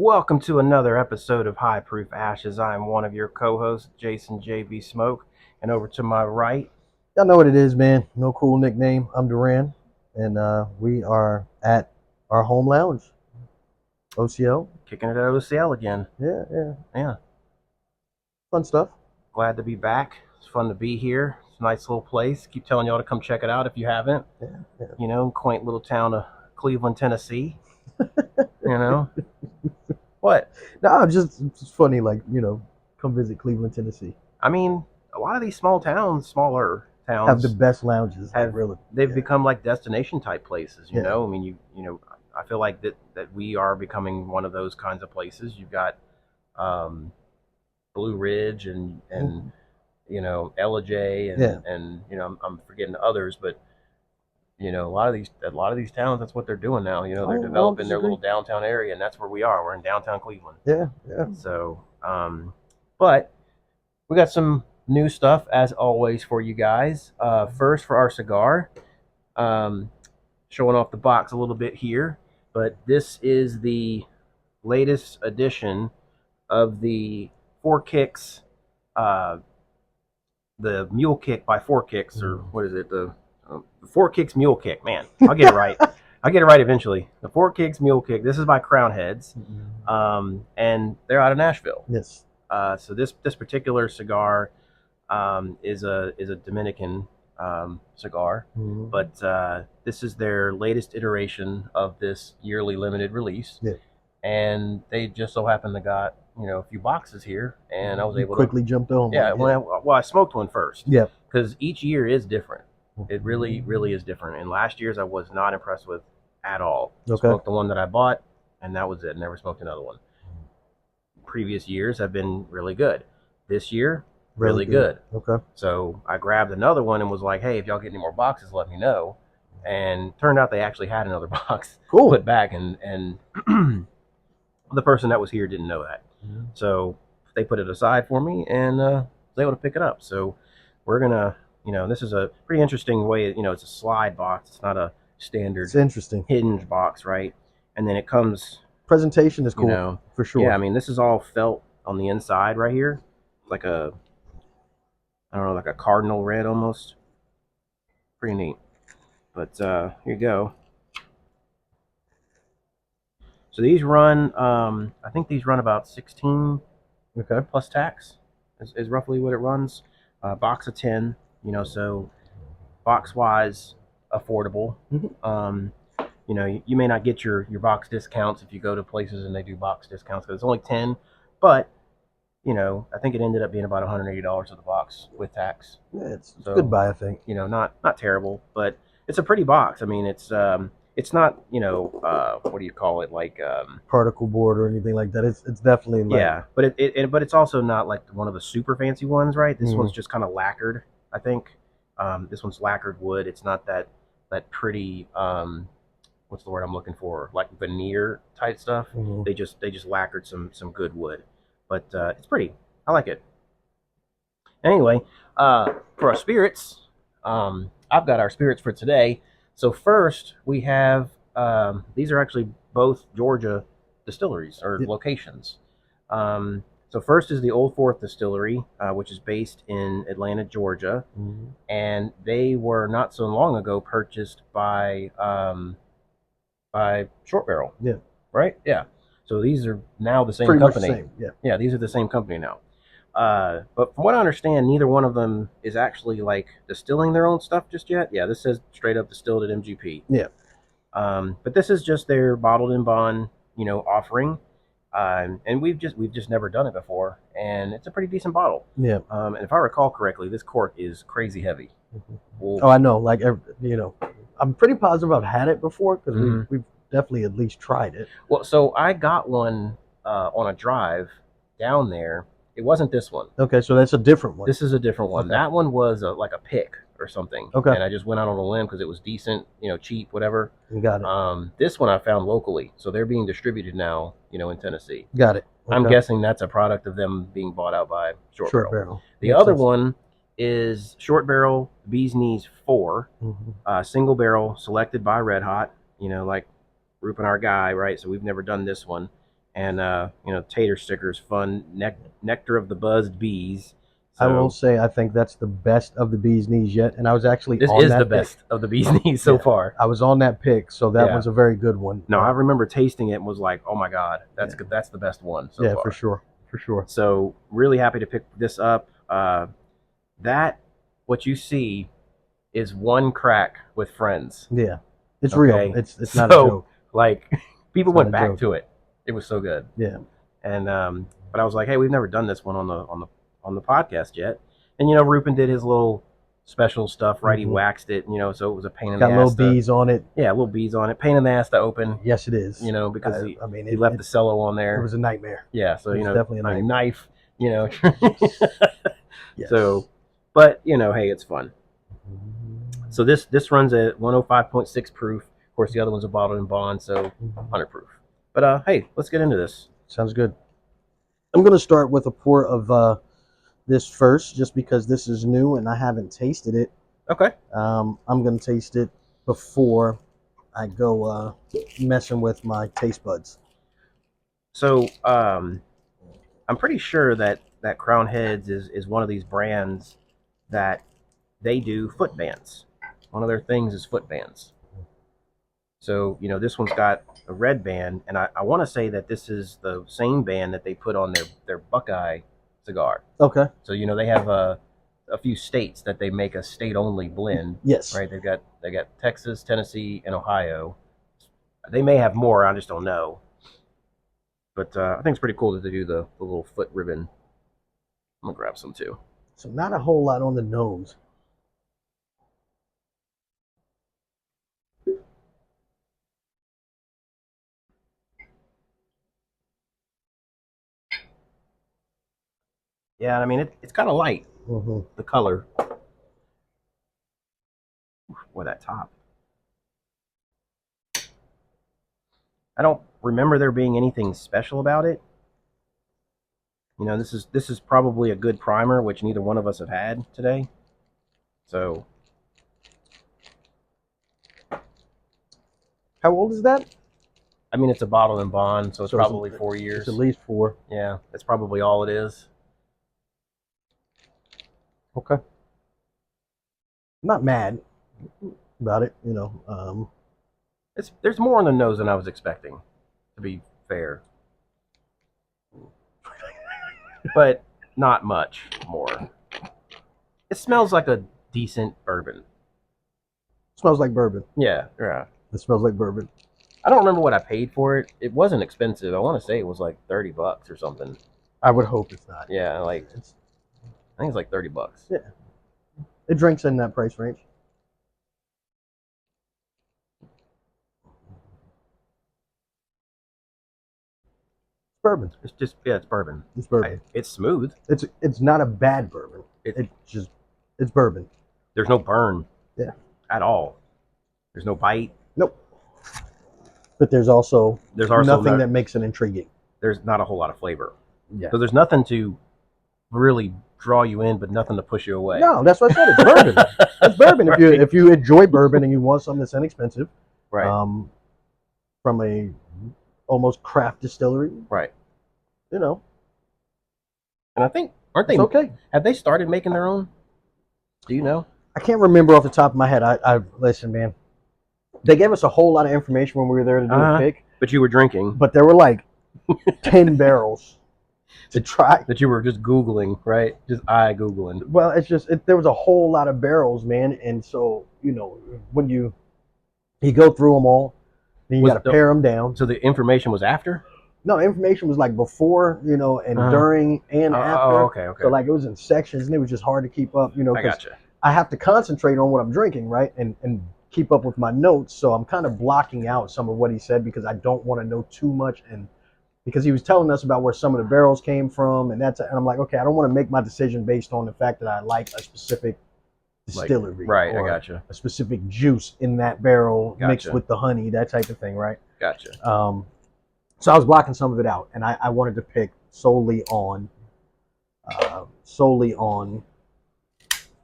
Welcome to another episode of High Proof Ashes. I am one of your co-hosts, Jason JB Smoke, and over to my right, Y'all know what it is, man. No cool nickname. I'm Duran, and we are at our home lounge, OCL. kicking it at OCL again. Yeah. Yeah, Fun stuff. glad to be back. It's fun to be here. It's a nice little place. Keep telling y'all to come check it out if you haven't. Yeah. You know, quaint little town of Cleveland, Tennessee. You know what? Nah, it's funny, come visit Cleveland, Tennessee. I mean, a lot of these smaller towns, Have the best lounges. they've become like destination type places. You Yeah. know, I mean, I feel like that we are becoming one of those kinds of places. You've got Blue Ridge and LJ and I'm forgetting others, but a lot of these towns, that's what they're doing now. They're developing their little downtown area, and that's where we are. We're in downtown Cleveland. Yeah. So, but we got some new stuff as always for you guys. First for our cigar, showing off the box a little bit here, but this is the latest edition of the Four Kicks, the Mule Kick by Four Kicks, or what is it? The Four Kicks Mule Kick. Man, I'll get it right. I'll get it right eventually. The Four Kicks Mule Kick. This is by Crown Heads, and they're out of Nashville. Yes. So this particular cigar is a Dominican cigar, but this is their latest iteration of this yearly limited release. Yeah. And they just so happened to got a few boxes here, and I was able quickly jumped on. Yeah, I smoked one first. Yeah. Because each year is different. It really, really is different. And last year's I was not impressed with at all. Okay. Smoked the one that I bought, and that was it. Never smoked another one. Previous years have been really good. This year, really good. Okay. So I grabbed another one and was like, hey, if y'all get any more boxes, let me know. And turned out they actually had another box put back, and the person that was here didn't know that. So they put it aside for me, and was able to pick it up. So we're gonna, this is a pretty interesting way. It's a slide box. It's not a standard. It's interesting hinge box, right? And then it comes. Presentation is cool, for sure. Yeah, I mean, this is all felt on the inside right here, like I don't know, like a cardinal red almost. Pretty neat. But here you go. So these run, I think these run about 16 plus tax is roughly what it runs. Box of 10, so box-wise, affordable. You may not get your box discounts if you go to places and they do box discounts because it's only 10, but I think it ended up being about $180 of the box with tax. Yeah, it's a good buy, I think. Not terrible, but it's a pretty box. I mean, it's not what do you call it, like particle board or anything like that. It's definitely but but it's also not like one of the super fancy ones, right? This one's just kind of lacquered, I think. This one's lacquered wood. It's not that pretty what's the word I'm looking for, like veneer type stuff. They just lacquered some good wood, but it's pretty. I like it. Anyway, for our spirits, I've got our spirits for today. So first we have these are actually both Georgia distilleries or locations. So first is the Old Fourth Distillery, which is based in Atlanta, Georgia, and they were not so long ago purchased by Shortbarrel. Yeah. Right? Yeah. So these are now the same Pretty company. much the same. Yeah, these are the same company now. But from what I understand, neither one of them is actually like distilling their own stuff just yet. Yeah, this says straight up distilled at MGP. Yeah. But this is just their bottled in bond, offering. And we've just never done it before, and it's a pretty decent bottle. Yeah. And if I recall correctly, this cork is crazy heavy. Oh, I know. I'm pretty positive I've had it before because we've definitely at least tried it. Well, so I got one on a drive down there. It wasn't this one. Okay, so that's a different one. This is a different one. Okay. That one was like a pick or something. Okay. And I just went out on a limb because it was decent, cheap, whatever. You got it. This one I found locally, so they're being distributed now, in Tennessee. Got it. Okay. I'm guessing that's a product of them being bought out by Shortbarrel. The Makes other sense. one is Shortbarrel Bees Knees IV, single barrel, selected by Red Hot. Like Rupe and our guy, right? So we've never done this one. and tater stickers, fun. Nectar of the buzzed bees. I will So say I think that's the best of the bee's knees yet, and I was actually this on is that the pick. best of the bees knees so Yeah, far. I was on that pick, so that Yeah. one's a very good one. No, I remember tasting it and was like, oh my god, that's good. That's the best one so yeah, far. for sure. So really happy to pick this up. That what you see is one crack with friends. Yeah, it's Okay? real. It's not a joke. Like people It's went not a back joke. to it. It was so good. Yeah, And but I was like, hey, we've never done this one on the podcast yet. And Rupin did his little special stuff, right? He waxed it, so it was a pain in the got ass. little bees on it. Yeah, little bees on it. Pain in the ass to open. Yes, it is. Because I mean, he left the cello on there. It was a nightmare. Yeah, so It was definitely a knife. Yes. So, but hey, it's fun. So this runs at 105.6 proof. Of course, the other one's a bottled in bond, so 100 proof. But hey, let's get into this. Sounds good. I'm gonna start with a pour of this first, just because this is new and I haven't tasted it. Okay. I'm gonna taste it before I go messing with my taste buds. So I'm pretty sure that Crown Heads is one of these brands that they do foot bands. One of their things is foot bands. So this one's got a red band, and I want to say that this is the same band that they put on their Buckeye cigar. Okay. So they have a few states that they make a state only blend. Yes. Right. They got Texas, Tennessee, and Ohio. They may have more. I just don't know. But I think it's pretty cool that they do the little foot ribbon. I'm gonna grab some too. So not a whole lot on the nose. Yeah, I mean it's kind of light. The color. Boy, that top. I don't remember there being anything special about it. This is probably a good primer, which neither one of us have had today. So, how old is that? I mean, it's a bottle in bond, so it's probably 4 years. It's at least 4. Yeah, that's probably all it is. Okay. I'm not mad about it, There's more on the nose than I was expecting, to be fair. But not much more. It smells like a decent bourbon. Smells like bourbon. Yeah. It smells like bourbon. I don't remember what I paid for it. It wasn't expensive. I want to say it was like $30 or something. I would hope it's not. Yeah, I think it's like $30. Yeah. It drinks in that price range. Bourbon. It's bourbon. It's bourbon. It's smooth. It's not a bad bourbon. It's bourbon. There's no burn. Yeah. At all. There's no bite. Nope. But there's also nothing that makes it intriguing. There's not a whole lot of flavor. Yeah. So there's nothing to really draw you in, but nothing to push you away. No, that's what I said. It's bourbon. It's bourbon. Right. If you enjoy bourbon and you want something that's inexpensive, right? From a almost craft distillery, right? And I think aren't they okay? Have they started making their own? Do you know? I can't remember off the top of my head. I listen, man. They gave us a whole lot of information when we were there to do a pick. But you were drinking. But there were like 10 barrels to try. That you were just Googling, right? Just Googling. Well, it's just there was a whole lot of barrels, man. And so, when you go through them all, then you got to pare them down. So the information was after? No, information was like before, and during and after. Oh, okay. So like it was in sections, and it was just hard to keep up, I gotcha. I have to concentrate on what I'm drinking, right? And keep up with my notes. So I'm kind of blocking out some of what he said because I don't want to know too much. And because he was telling us about where some of the barrels came from, and I'm like, okay, I don't want to make my decision based on the fact that I like a specific distillery, right? Or I gotcha. A specific juice in that barrel mixed with the honey, that type of thing, right? Gotcha. So I was blocking some of it out, and I wanted to pick solely on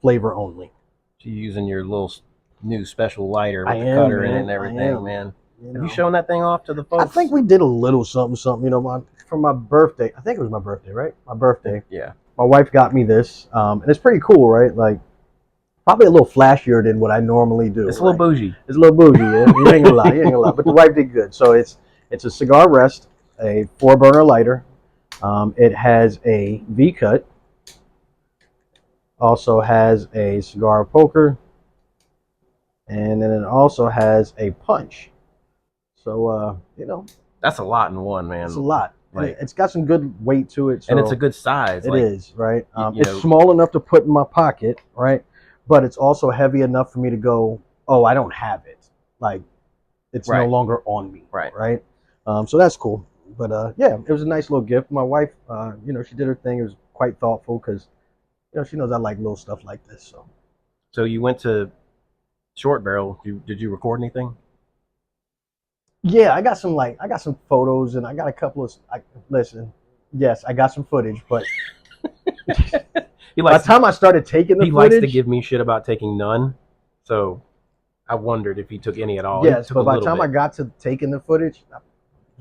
flavor only. So you're using your little new special lighter with the cutter in it and everything, man. Have you shown that thing off to the folks? I think we did a little something, you know, for my birthday. I think it was my birthday, right? My birthday. Yeah. My wife got me this, and it's pretty cool, right? Like, probably a little flashier than what I normally do. It's a little bougie. It's a little bougie, yeah. You ain't gonna lie, you ain't gonna lie. But the wife did good. So it's a cigar rest, a 4-burner lighter. It has a V cut. Also has a cigar poker, and then it also has a punch. So you know, that's a lot in one, man. It's a lot. Like, it's got some good weight to it. So and it's a good size. It is, right? It's small enough to put in my pocket, right? But it's also heavy enough for me to go, oh, I don't have it. Like, it's no longer on me, right? So that's cool. But yeah, it was a nice little gift. My wife, you know, she did her thing. It was quite thoughtful because, you know, she knows I like little stuff like this. So you went to Short Barrel. Did you record anything? Yeah, I got some photos, and I got a couple of. Listen, yes, I got some footage, but by the time I started taking the footage, he likes to give me shit about taking none. So I wondered if he took any at all. Yes, but by the time I got to taking the footage, a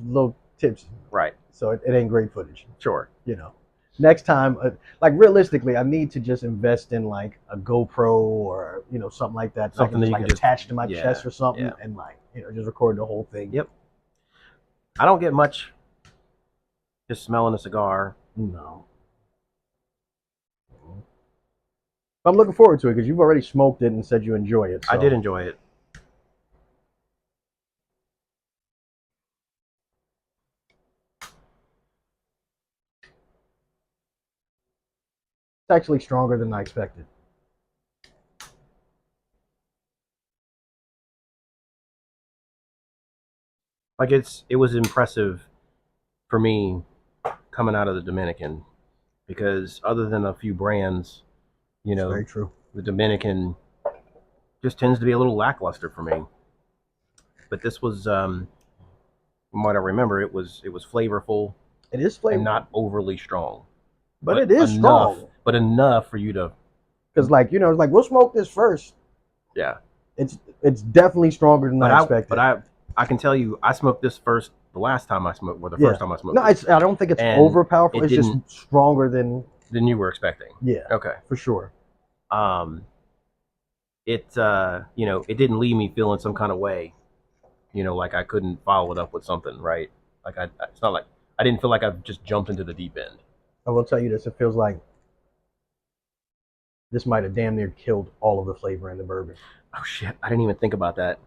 little tipsy. Right. So it ain't great footage. Sure. You know, next time, like realistically, I need to just invest in like a GoPro or, you know, something like that. Something that you can attach to my chest or something, and like, you know, just record the whole thing. Yep. I don't get much just smelling a cigar. No. I'm looking forward to it because you've already smoked it and said you enjoy it. So. I did enjoy it. It's actually stronger than I expected. Like it was impressive for me coming out of the Dominican, because other than a few brands, you know, very true. The Dominican just tends to be a little lackluster for me. But this was, from what I remember, it was flavorful. It is flavorful, and not overly strong. But it is strong. But enough for you to. Because, like, you know, it's like, we'll smoke this first. Yeah. It's definitely stronger than I expected. But I can tell you, I smoked this first the last time I smoked, or the first time I smoked. No, I don't think it's overpowerful. It's just stronger than you were expecting. Yeah. Okay. For sure. It you know, it didn't leave me feeling some kind of way. You know, like I couldn't follow it up with something, right? Like it's not like I didn't feel like I just jumped into the deep end. I will tell you this: it feels like this might have damn near killed all of the flavor in the bourbon. Oh shit! I didn't even think about that.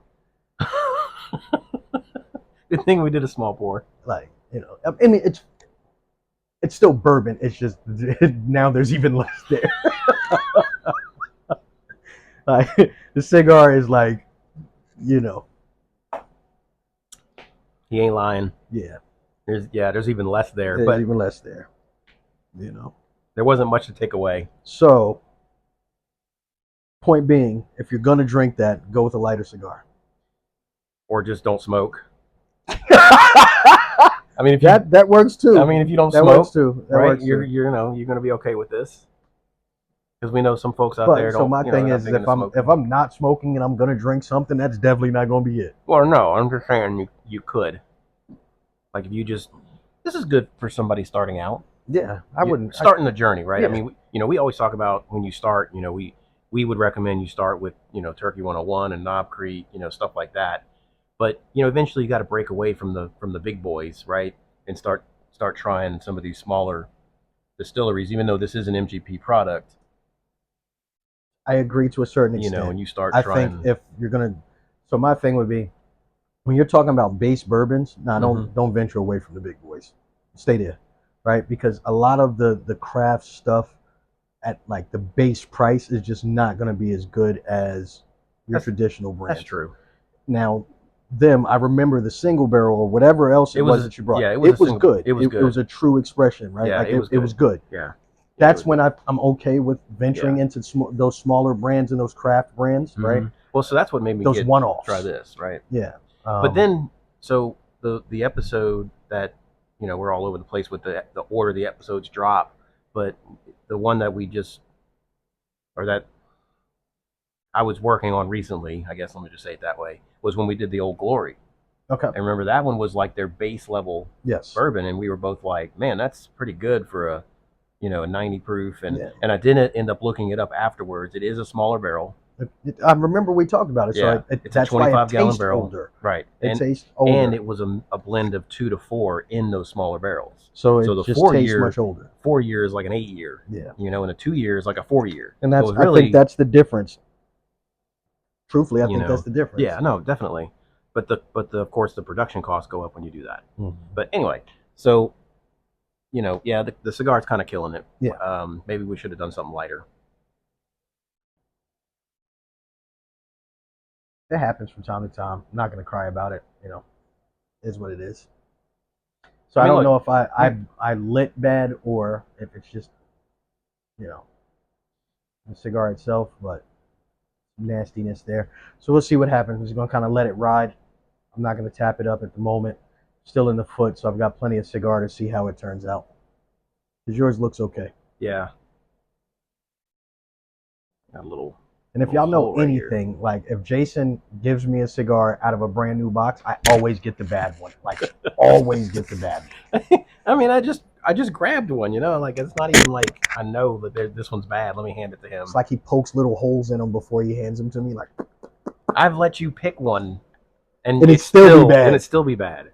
Good thing we did a small pour. Like, you know, I mean, it's still bourbon. It's just now there's even less there. Like, the cigar is like, you know. He ain't lying. Yeah. There's even less there. There's even less there. You know. There wasn't much to take away. So, point being, if you're gonna drink that, go with a lighter cigar. Or just don't smoke. I mean, if that works too. I mean, if you don't that smoke, works too. That right? Works you're too. you know you're gonna be okay with this, because we know some folks out there. So my thing is, if I'm not smoking and I'm gonna drink something, that's definitely not gonna be it. Well, no, I'm just saying you could. Like, if you just, this is good for somebody starting out. Yeah, I wouldn't starting the journey, right? Yeah. I mean, you know, we always talk about when you start. You know, we would recommend you start with, you know, Turkey 101 and Knob Creek, you know, stuff like that. But, you know, eventually you got to break away from the big boys, right? And start trying some of these smaller distilleries, even though this is an MGP product. I agree to a certain extent. You know, when you start I think if you're gonna, so my thing would be, when you're talking about base bourbons, don't venture away from the big boys. Stay there, right? Because a lot of the craft stuff at like the base price is just not going to be as good as your traditional brand. That's true. Now, I remember the single barrel or whatever else it was that you brought. Yeah, it was good. It was good. It was a true expression, right? Yeah, like it was good. Yeah. That's when I'm okay with venturing into those smaller brands and those craft brands, right? Well, so that's what made me those one-offs. Try this, right? Yeah. But then, so the episode that, you know, we're all over the place with the order the episodes drop, but the one that that I was working on recently, I guess let me just say it that way, was when we did the Old Glory. Okay. And remember, that one was like their base level Yes. bourbon, and we were both like, man, that's pretty good for a, a 90 proof. And Yeah. and I didn't end up looking it up afterwards. It is a smaller barrel. I remember we talked about it. Yeah, So it's a that's why it 25-gallon tastes barrel. older. Right. It tastes older. And it was a blend of 2 to 4 in those smaller barrels. So it the just 4 tastes year, much older. 4 year is like an 8 year. Yeah. And a 2 year is like a 4 year. And that's so really, I think that's the difference. Truthfully, I think that's the difference. Yeah, no, definitely. But of course the production costs go up when you do that. Mm-hmm. But anyway, so yeah, the cigar's kind of killing it. Yeah. Maybe we should have done something lighter. It happens from time to time. I'm not gonna cry about it. Is what it is. So I don't know if I lit bad or if it's just the cigar itself, but nastiness there. So we'll see what happens. We're just gonna kind of let it ride. I'm not gonna tap it up at the moment. Still in the foot, so I've got plenty of cigar to see how it turns out. Because yours looks okay. Yeah. Got a little. And if y'all know anything, like if Jason gives me a cigar out of a brand new box, I always get the bad one. Like always get the bad one. I mean, I just grabbed one, like it's not even like I know that this one's bad. Let me hand it to him. It's like he pokes little holes in them before he hands them to me. Like I've let you pick one, and it's still be bad. And it still be bad.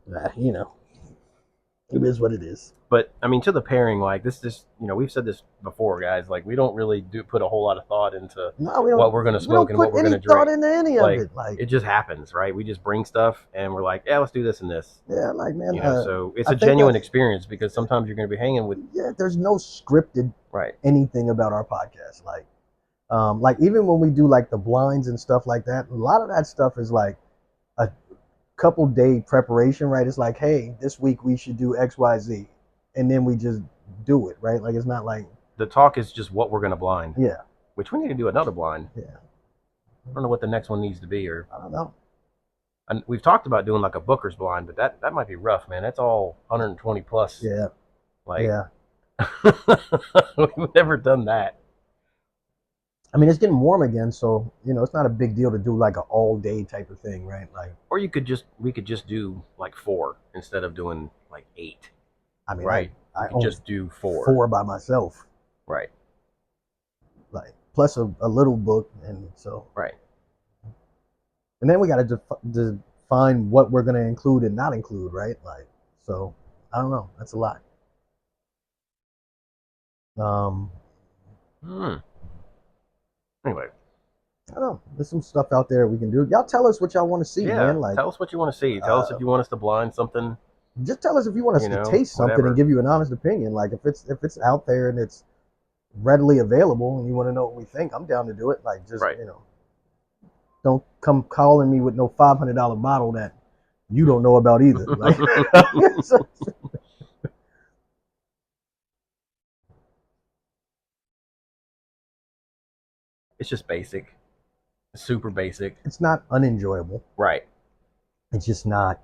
It is what it is. But I mean, to the pairing, like this, we've said this before, guys. Like we don't really put a whole lot of thought into what we're gonna smoke and what we're gonna drink. Thought into any of it. Like it just happens, right? We just bring stuff and we're like, yeah, let's do this and this. Yeah, like man. So it's a genuine experience because sometimes you're gonna be hanging with. Yeah, there's no scripted anything about our podcast. Like even when we do like the blinds and stuff like that, a lot of that stuff is like a couple day preparation, right? It's like, hey, this week we should do XYZ. And then we just do it, right? Like it's not like the talk is just what we're gonna blind. Yeah. Which we need to do another blind. Yeah. I don't know what the next one needs to be, or I don't know. And we've talked about doing like a Booker's blind, but that might be rough, man. That's all 120 plus. Yeah. Like yeah. We've never done that. I mean, it's getting warm again, so it's not a big deal to do like an all day type of thing, right? Like, or we could just do like 4 instead of doing like 8. I mean, right. I just do 4. 4 by myself. Right. Like plus a little book, and so. Right. And then we got to define what we're going to include and not include, right? Like, so I don't know. That's a lot. Anyway. I don't know. There's some stuff out there we can do. Y'all tell us what y'all want to see, man. Like, tell us what you want to see. Tell us if you want us to blind something. Just tell us if you want us to taste something and give you an honest opinion. Like if it's out there and it's readily available and you want to know what we think, I'm down to do it. Like just don't come calling me with no $500 bottle that you don't know about either. Like, it's just basic, super basic. It's not unenjoyable. Right. It's just not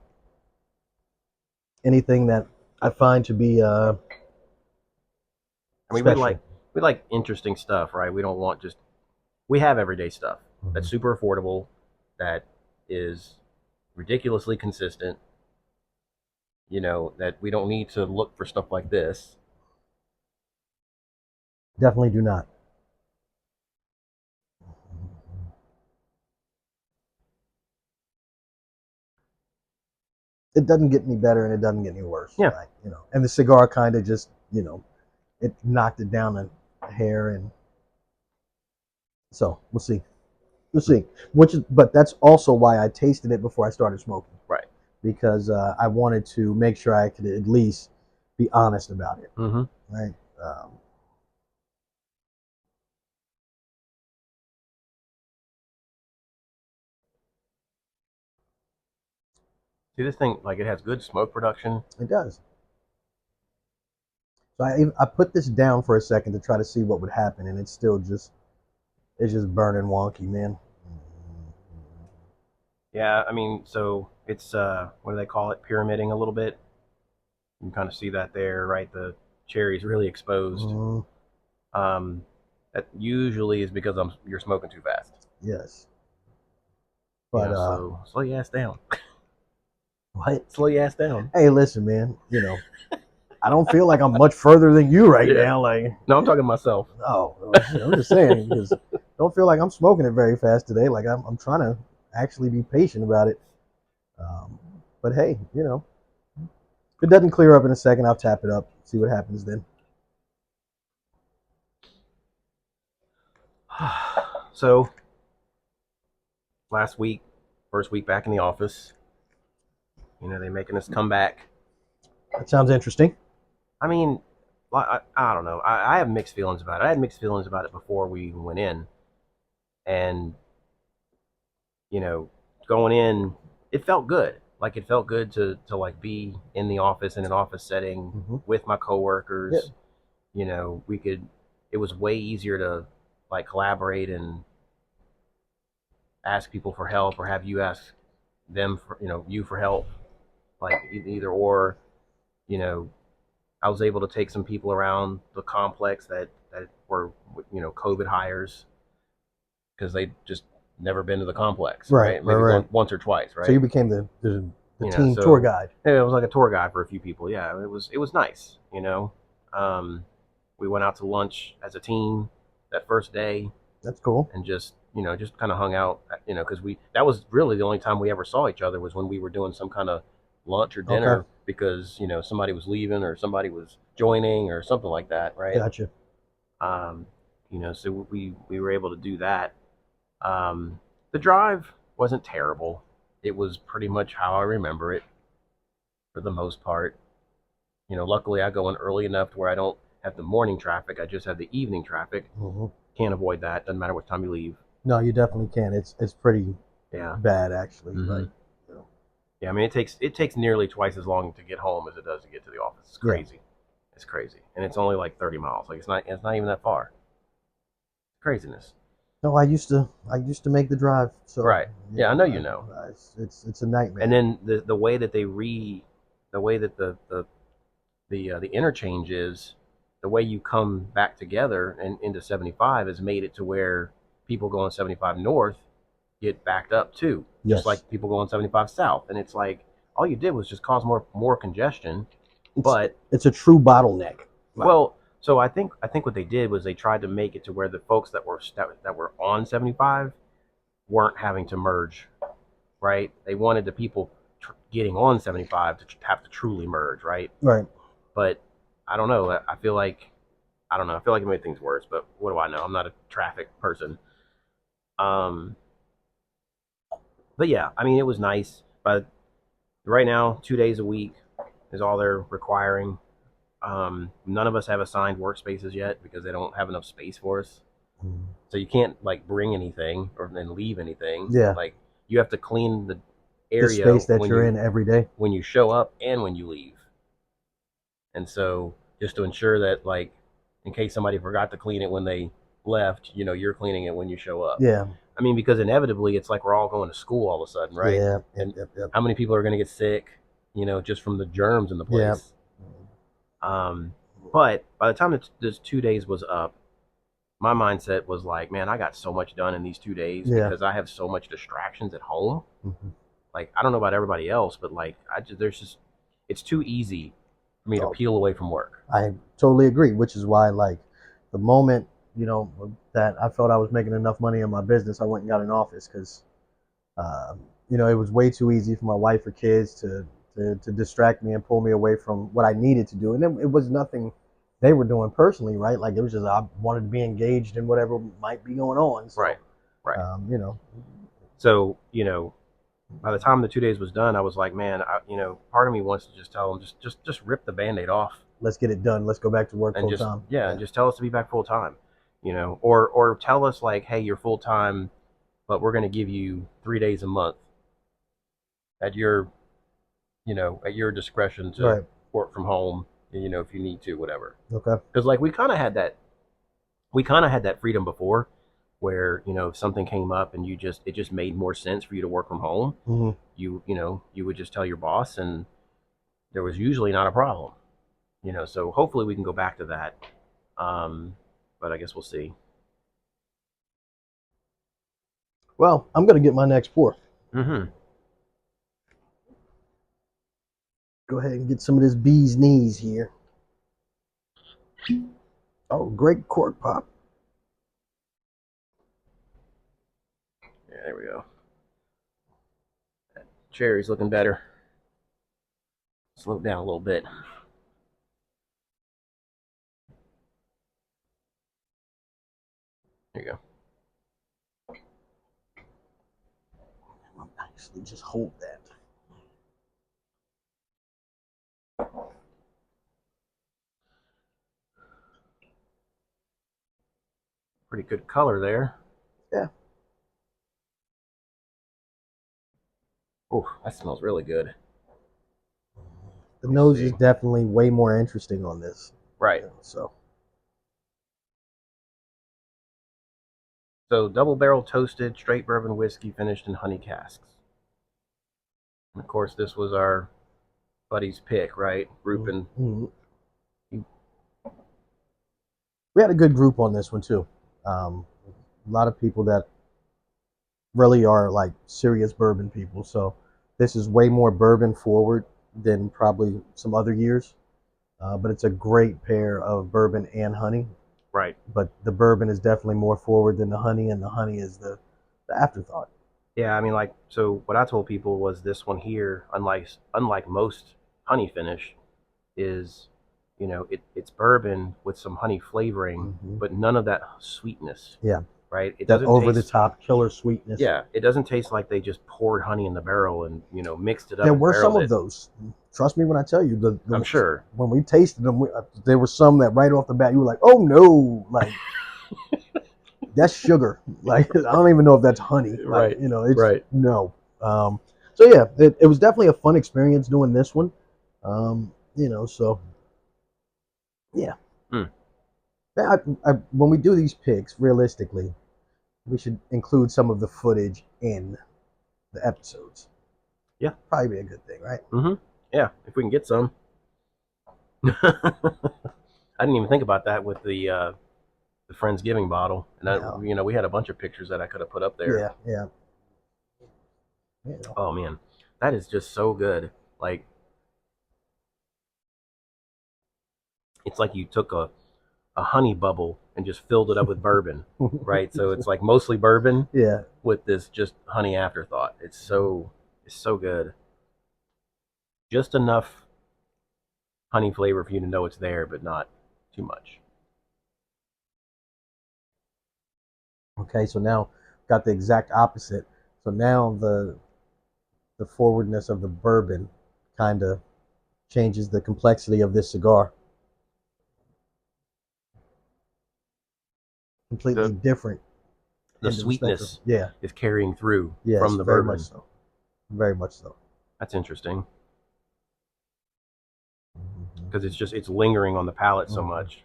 anything that I find to be I mean, we like interesting stuff, right? We don't want we have everyday stuff that's super affordable, that is ridiculously consistent, that we don't need to look for stuff like this. Definitely do not. It doesn't get any better and it doesn't get any worse. Yeah. Right? And the cigar kind of just, it knocked it down a hair, and so we'll see. But that's also why I tasted it before I started smoking. Right. Because I wanted to make sure I could at least be honest about it. Mm-hmm. Right. See, this thing, like, it has good smoke production. It does. So I put this down for a second to try to see what would happen, and it's just burning wonky, man. Yeah, I mean, so it's what do they call it? Pyramiding a little bit. You can kind of see that there, right? The cherry's really exposed. Mm-hmm. That usually is because you're smoking too fast. Yes. But so slow your ass down. What? Slow your ass down. Hey, listen, man. I don't feel like I'm much further than you right Yeah. now. Like, No, I'm talking to myself. oh, I'm just saying because I don't feel like I'm smoking it very fast today. Like, I'm trying to actually be patient about it. Um, but hey, if it doesn't clear up in a second, I'll tap it up, see what happens then. So last week, first week back in the office, they're making us come back. That sounds interesting. I mean, I don't know. I have mixed feelings about it. I had mixed feelings about it before we even went in, and going in, it felt good. Like it felt good to like be in the office in an office setting with my coworkers. Yeah. We could. It was way easier to like collaborate and ask people for help, or have you ask them for you for help, like either or. You know, I was able to take some people around the complex that were COVID hires because they just never been to the complex, right? Maybe Right. once or twice, right? So you became the team tour guide. Yeah, it was like a tour guide for a few people. Yeah, it was nice. We went out to lunch as a team that first day. That's cool. And just just kind of hung out. Because that was really the only time we ever saw each other was when we were doing some kind of lunch or dinner because somebody was leaving or somebody was joining or something like that, right? Gotcha. So we were able to do that. The drive wasn't terrible. It was pretty much how I remember it for the most part. Luckily I go in early enough to where I don't have the morning traffic. I just have the evening traffic. Can't avoid that. Doesn't matter what time you leave. No, you definitely can. It's pretty bad actually. Yeah, I mean it takes nearly twice as long to get home as it does to get to the office. It's crazy. Yeah. It's crazy, and it's only like 30 miles. Like it's not even that far. Craziness. No, I used to make the drive. So right. Yeah, I know it's a nightmare. And then the way that the way that the interchange is, the way you come back together and into 75 has made it to where people going 75 north get backed up too. Just like people going 75 south. And it's like all you did was just cause more congestion. But it's a true bottleneck. Well, so I think what they did was they tried to make it to where the folks that were on 75 weren't having to merge, right? They wanted the people getting on 75 to have to truly merge, right? Right. But I don't know. I feel like it made things worse. But what do I know? I'm not a traffic person. But yeah, I mean, it was nice. But right now, 2 days a week is all they're requiring. None of us have assigned workspaces yet because they don't have enough space for us. So you can't like bring anything or then leave anything. Yeah. Like you have to clean the area, the space that you're in every day when you show up and when you leave. And so just to ensure that like in case somebody forgot to clean it when they left, you're cleaning it when you show up. Yeah. I mean, because inevitably it's like we're all going to school all of a sudden, right? Yeah. And how many people are going to get sick, just from the germs in the place? Yeah. But by the time this 2 days was up, my mindset was like, man, I got so much done in these 2 days because I have so much distractions at home. Like, I don't know about everybody else, but like, it's too easy for me to peel away from work. I totally agree, which is why, like, the moment, that I felt I was making enough money in my business, I went and got an office because, it was way too easy for my wife or kids to distract me and pull me away from what I needed to do. And it was nothing they were doing personally, right? Like it was just I wanted to be engaged in whatever might be going on. So, right. So by the time the 2 days was done, I was like, man, part of me wants to just tell them just rip the Band-Aid off. Let's get it done. Let's go back to work full time. Yeah, and just tell us to be back full time. Or tell us like, hey, you're full time, but we're going to give you 3 days a month at your discretion to work from home, if you need to, whatever. Okay. Because like we kind of had that freedom before, where if something came up and it just made more sense for you to work from home, you would just tell your boss, and there was usually not a problem. So hopefully we can go back to that. But I guess we'll see. Well, I'm gonna get my next pour. Go ahead and get some of this bee's knees here. Oh, great cork pop. Yeah, there we go. That cherry's looking better. Slow it down a little bit. There you go. I'll actually just hold that. Pretty good color there. Yeah. Oh, that smells really good. The nose is definitely way more interesting on this. Right. So double barrel toasted straight bourbon whiskey finished in honey casks. And of course, this was our buddy's pick, right? Rupin. We had a good group on this one too. A lot of people that really are like serious bourbon people. So this is way more bourbon forward than probably some other years. But it's a great pair of bourbon and honey. Right. But the bourbon is definitely more forward than the honey, and the honey is the afterthought. Yeah, I mean, like, so what I told people was this one here, unlike most honey finish, is, it's bourbon with some honey flavoring, but none of that sweetness. Yeah. Right. It that doesn't over the top killer sweetness. Yeah, it doesn't taste like they just poured honey in the barrel and mixed it up. There were some of those. Trust me when I tell you. I'm sure when we tasted them, there were some that right off the bat you were like, "Oh no!" Like that's sugar. Like I don't even know if that's honey. Like, right. It's right. No. So yeah, it was definitely a fun experience doing this one. So yeah. When we do these picks, realistically, we should include some of the footage in the episodes. Yeah. Probably be a good thing, right? Mm-hmm. Yeah, if we can get some. I didn't even think about that with the Friendsgiving bottle. And, we had a bunch of pictures that I could have put up there. Yeah. Oh, man. That is just so good. Like, it's like you took a honey bubble and just filled it up with bourbon, right? So it's like mostly bourbon, with this just honey afterthought. It's so good. Just enough honey flavor for you to know it's there, but not too much. Okay, so now got the exact opposite. So now the forwardness of the bourbon kind of changes the complexity of this cigar. Completely different. The sweetness is carrying through from the very bourbon. Much so. Very much so. That's interesting. Because it's lingering on the palate so much.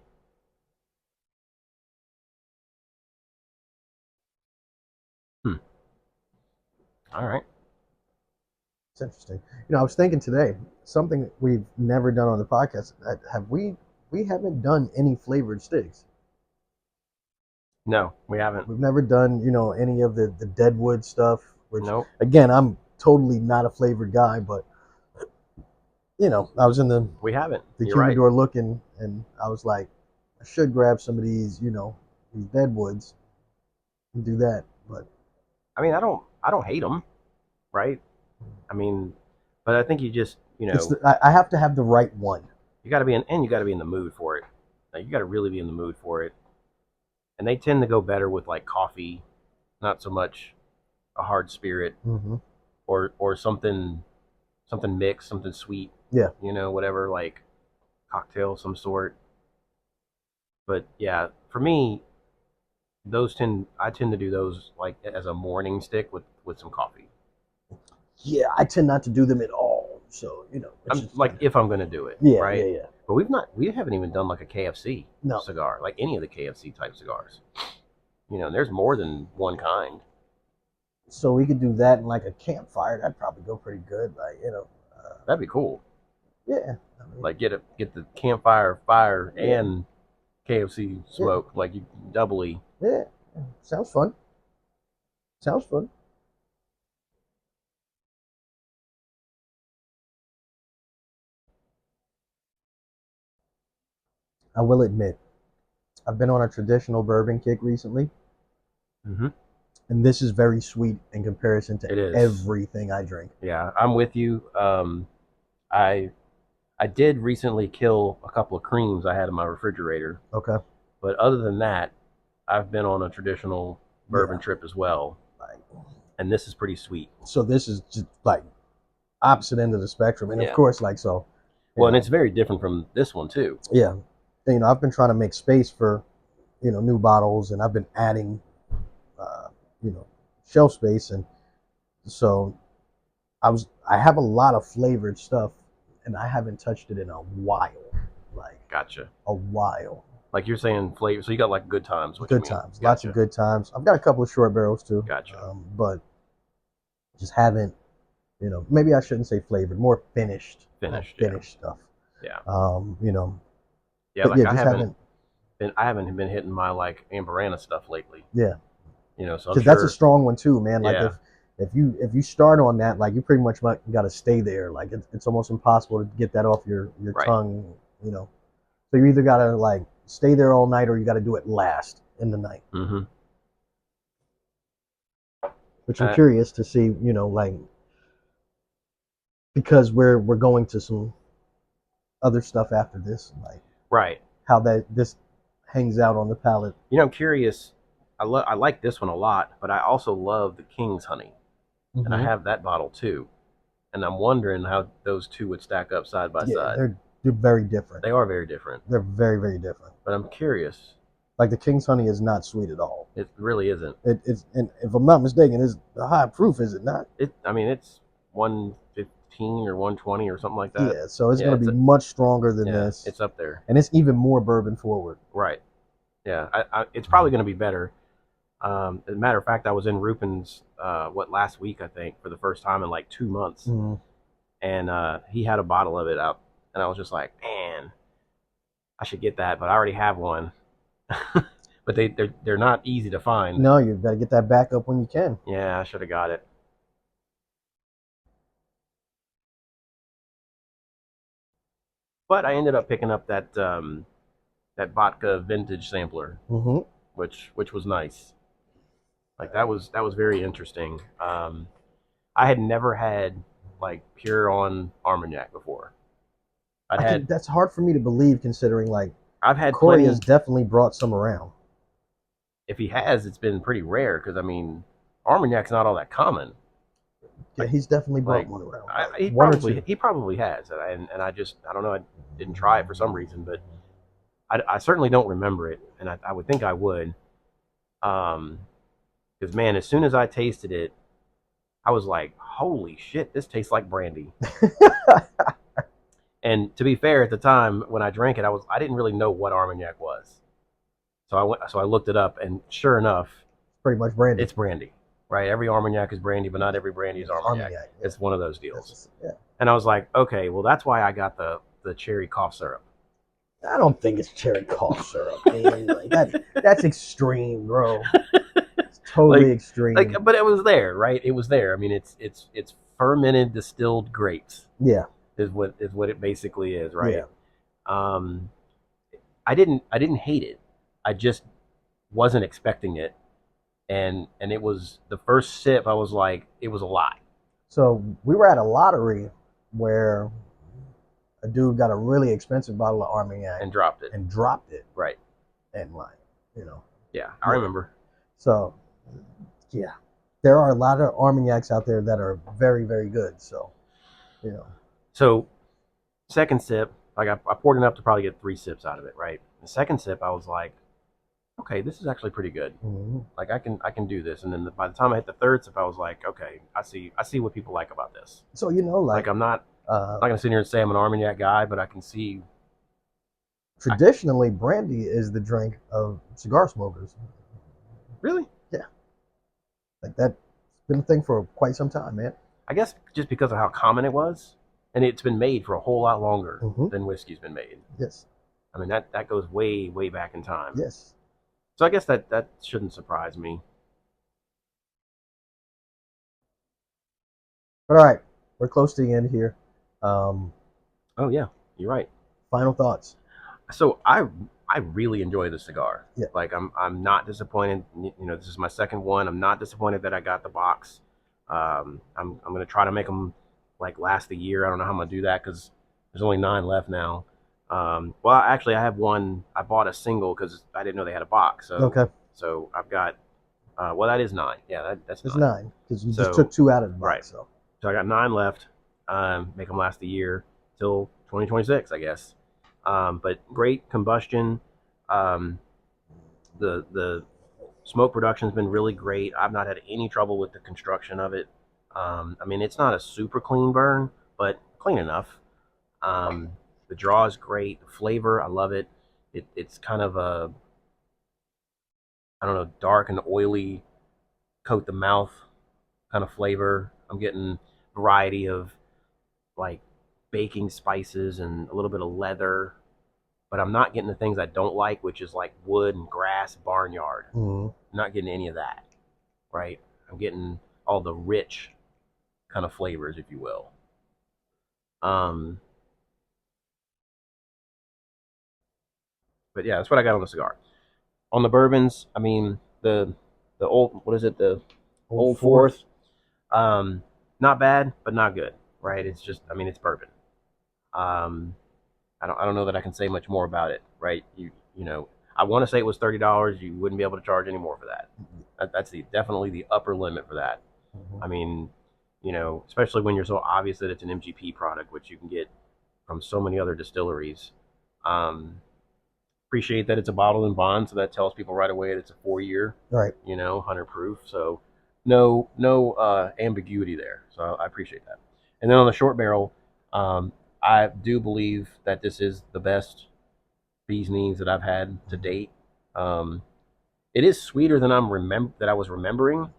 All right. It's interesting. I was thinking today, something we've never done on the podcast. We haven't done any flavored sticks. No, we haven't. We've never done, any of the Deadwood stuff. Which, nope. Again, I'm totally not a flavored guy, but I was in the humidor looking, and I was like, I should grab some of these, these Deadwoods, and do that. But I mean, I don't hate them, right? I mean, but I think you just, I have to have the right one. You got to be you got to be in the mood for it. Like, you got to really be in the mood for it. And they tend to go better with like coffee, not so much a hard spirit, or something mixed, something sweet. Yeah. Whatever, like cocktail of some sort. But yeah, for me, I tend to do those like as a morning stick with some coffee. Yeah, I tend not to do them at all. So I'm like, if I'm gonna do it, right? Yeah. But we haven't even done like a KFC cigar, like any of the KFC type cigars. There's more than one kind. So we could do that in like a campfire. That'd probably go pretty good. Like that'd be cool. Yeah. Like get the campfire fire and KFC smoke, like you doubly. Yeah, sounds fun. Sounds fun. I will admit, I've been on a traditional bourbon kick recently, Mm-hmm. and this is very sweet in comparison It to is. everything I drink. Yeah, I'm with you. I I did recently kill a couple of creams I had in my refrigerator, Okay. but other than that, I've been on a traditional bourbon Yeah. trip as well, Like, and this is pretty sweet. so this is just like opposite end of the spectrum, and of Yeah. course, like so, Well, and it's very different from this one too. yeah. I've been trying to make space for new bottles, and I've been adding, uh, you know, shelf space, and so I have a lot of flavored stuff, and I haven't touched it in a while, like Gotcha. a while. Like you're saying flavor, so you got like good times. What you Good mean? times, lots Gotcha. of good times. I've got a couple of short barrels too, Gotcha. but just haven't. Maybe I shouldn't say flavored, more finished, Finished. finished stuff. Yeah. Yeah. But Like yeah, just haven't. I haven't been hitting my like Amberana stuff lately. Yeah, So I'm because that's a sure. strong one too, man. Like Yeah. if you start on that, like you pretty much got to stay there. Like it's almost impossible to get that off your Right. tongue. So you either got to like stay there all night, or you got to do it last in the night. Mm-hmm. Which I'm curious to see. Like because we're going to some other stuff after this, like Right. how this hangs out on the palate. I'm curious. I like this one a lot, but I also love the King's Honey, and I have that bottle too. And I'm wondering how those two would stack up side by side. They're very different. They are very different. They're very, very different. But I'm curious. Like the King's Honey is not sweet at all. It really isn't. It's, and if I'm not mistaken, it's high proof, is it not? It's 115 or 120 or something like that. Yeah, so it's going to be much stronger than this. It's up there. And it's even more bourbon forward. Right. Yeah, it's probably going to be better. As a matter of fact, I was in Rupin's last week, I think, for the first time in like 2 months, and he had a bottle of it out, and I was just like, man, I should get that, but I already have one. But they're not easy to find. No, you got to get that back up when you can. Yeah, I should have got it. But I ended up picking up that vodka vintage sampler, which was nice. Like that was very interesting. I had never had like pure on Armagnac before. That's hard for me to believe, considering like I've had Corey has definitely brought some around. If he has, it's been pretty rare because Armagnac's not all that common. Yeah, he's definitely brought one around. He probably has, and I don't know. I didn't try it for some reason, but I certainly don't remember it, and I would think I would. Because man, as soon as I tasted it, I was like, "Holy shit, this tastes like brandy." And to be fair, at the time when I drank it, I didn't really know what Armagnac was, so I looked it up, and sure enough, pretty much brandy. It's brandy, right? Every Armagnac is brandy, but not every brandy is Armagnac. Yeah. It's one of those deals. And I was like, okay, well, that's why I got the cherry cough syrup. I don't think it's cherry cough syrup, man. Like that's extreme, bro. It's totally extreme. But it was there, right? It was there. I mean, it's fermented distilled grapes. Yeah, is what it basically is, right? Yeah. I didn't hate it. I just wasn't expecting it, and it was the first sip. I was like, it was a lot. So we were at a lottery where a dude got a really expensive bottle of Armagnac and dropped it. Right. And Yeah, I remember. So, yeah, there are a lot of Armagnacs out there that are very, very good. So, So, second sip, like I poured enough to probably get 3 sips out of it, right? The second sip, I was like, okay, this is actually pretty good. Like I can do this. And then by the time I hit the third sip, I was like, okay, I see what people like about this. So like I'm not gonna sit here and say I'm an Armagnac guy, but I can see. Traditionally, brandy is the drink of cigar smokers. Really? Yeah. Like that's been a thing for quite some time, man. I guess just because of how common it was, and it's been made for a whole lot longer than whiskey's been made. Yes. I mean that goes way back in time. Yes. So I guess that shouldn't surprise me. All right, we're close to the end here. Oh yeah, you're right. Final thoughts. So I really enjoy the cigar. Yeah. Like I'm not disappointed. You know, this is my second one. I'm not disappointed that I got the box. I'm gonna try to make them like last a year. I don't know how I'm gonna do that because there's only 9 left now. Well, actually, I have one. I bought a single because I didn't know they had a box. Okay. So I've got. Well, that is 9. Yeah, that's It's 9. 9 because you So just took 2 out of the box. right. So I got 9 left. Make them last a year till 2026, I guess. But great combustion. Um, the smoke production's been really great. I've not had any trouble with the construction of it. I mean, it's not a super clean burn, but clean enough. The draw is great. The flavor, I love it. It's kind of a, I don't know, dark and oily, coat the mouth kind of flavor. I'm getting variety of like baking spices and a little bit of leather, but I'm not getting the things I don't like, which is like wood and grass, barnyard. Mm-hmm. I'm not getting any of that, right? I'm getting all the rich kind of flavors, if you will. Um, but yeah, that's what I got on the cigar. On the bourbons, I mean the old, what is it, the Old Fourth. Not bad, but not good, right? It's just, I mean, it's bourbon. Um, I don't know that I can say much more about it, right? You know, I want to say it was $30. You wouldn't be able to charge any more for that. That's definitely the upper limit for that. Mm-hmm. I mean, you know, especially when you're so obvious that it's an MGP product, which you can get from so many other distilleries. Um, Appreciate that it's a bottled and bond, so that tells people right away that it's a 4-year, Right. you know, 100 proof. So no ambiguity there. So I appreciate that. And then on the short barrel, I do believe that this is the best bees knees that I've had to date. Um, it is sweeter than I was remembering,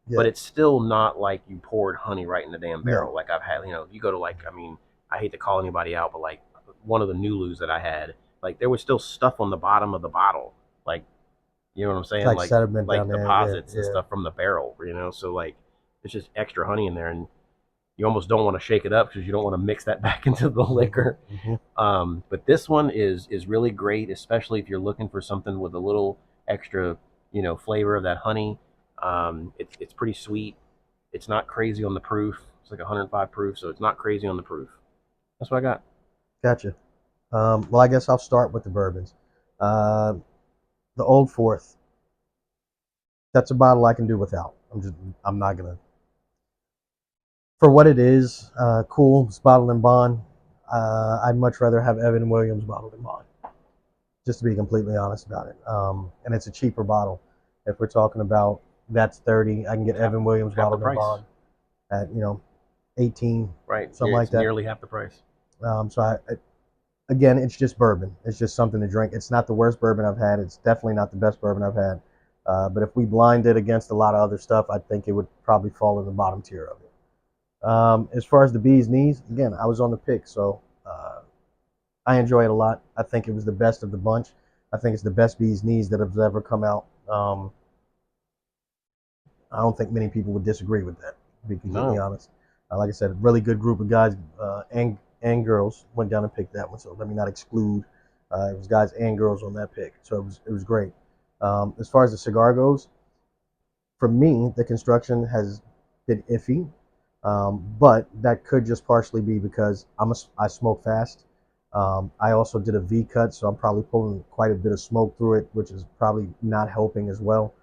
Yeah. but it's still not like you poured honey right in the damn barrel. No. Like I've had, you know, you go to like, I mean, I hate to call anybody out, but like one of the Nulus that I had, like there was still stuff on the bottom of the bottle, like, you know what I'm saying, Like sediment down there, deposits yeah, and stuff from the barrel, you know. So like it's just extra honey in there, and you almost don't want to shake it up because you don't want to mix that back into the liquor. Mm-hmm. But this one is really great, especially if you're looking for something with a little extra, you know, flavor of that honey. It's pretty sweet. It's not crazy on the proof. It's like 105 proof, so it's not crazy on the proof. That's what I got. Gotcha. Well, I guess I'll start with the bourbons. Uh, the Old Fourth. That's a bottle I can do without. I'm not gonna. For what it is, cool. It's bottled in bond. I'd much rather have Evan Williams bottled in bond. Just to be completely honest about it. And it's a cheaper bottle. If we're talking about that's 30, I can get Evan Williams bottled in bond at 18, right? Something like that. Nearly half the price. Again, it's just bourbon. It's just something to drink. It's not the worst bourbon I've had. It's definitely not the best bourbon I've had. But if we blind it against a lot of other stuff, I think it would probably fall in the bottom tier of it. As far as the bee's knees, again, I was on the pick, so I enjoy it a lot. I think it was the best of the bunch. I think it's the best bee's knees that have ever come out. I don't think many people would disagree with that, to be completely honest. Like I said, a really good group of guys and girls went down and picked that one, so let me not exclude. It was guys and girls on that pick, so it was great. As far as the cigar goes, for me, the construction has been iffy, but that could just partially be because I smoke fast. I also did a V cut, so I'm probably pulling quite a bit of smoke through it, which is probably not helping as well.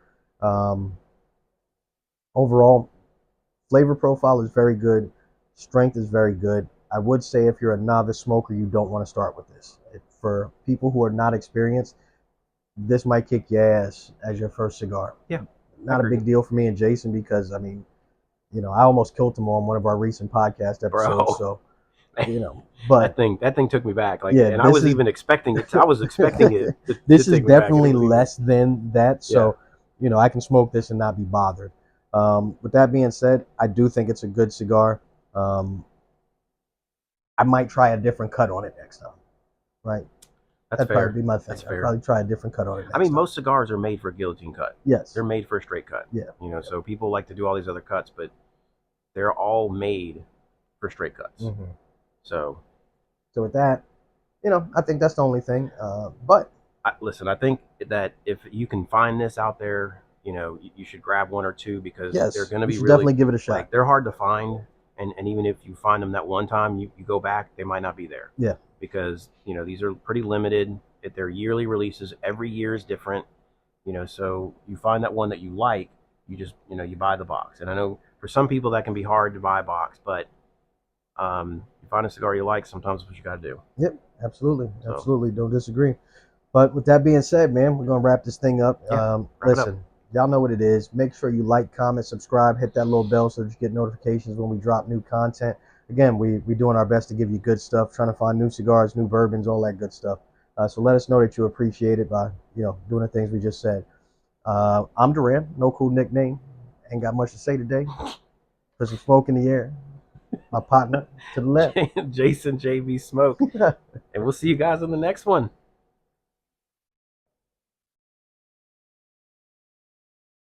Overall, flavor profile is very good. Strength is very good. I would say if you're a novice smoker, you don't want to start with this. For people who are not experienced, this might kick your ass as your first cigar. Yeah. Not a big deal for me and Jason because, I mean, I almost killed him on one of our recent podcast episodes. Bro. So, but that thing took me back. Like, yeah, and I was even expecting it. I was expecting it. This is definitely less than that. So, I can smoke this and not be bothered. With that being said, I do think it's a good cigar. I might try a different cut on it next time. Right. That'd probably be my thing. I'd probably try a different cut on it. I mean, most cigars are made for a guillotine cut. Yes. They're made for a straight cut. Yeah. So people like to do all these other cuts, but they're all made for straight cuts. Mm-hmm. So with that, you know, I think that's the only thing. But Listen, I think that if you can find this out there, you should grab one or two because they're yes, going to you be should really definitely give it a shot. like they're hard to find, and even if you find them that one time, you go back, they might not be there. Yeah. Because these are pretty limited. They're yearly releases. Every year is different. So you find that one that you like, you just you buy the box. And I know for some people that can be hard to buy a box, but you find a cigar you like, sometimes that's what you got to do. Yep, absolutely, So, absolutely. Don't disagree. But with that being said, man, we're gonna wrap this thing up. Yeah, wrap it up. Listen, y'all know what it is. Make sure you like, comment, subscribe, hit that little bell so that you get notifications when we drop new content. Again, we doing our best to give you good stuff, trying to find new cigars, new bourbons, all that good stuff. So let us know that you appreciate it by doing the things we just said. I'm Duran, no cool nickname. Ain't got much to say today. Put some smoke in the air. My partner to the left. Jason JB Smoke. And we'll see you guys on the next one.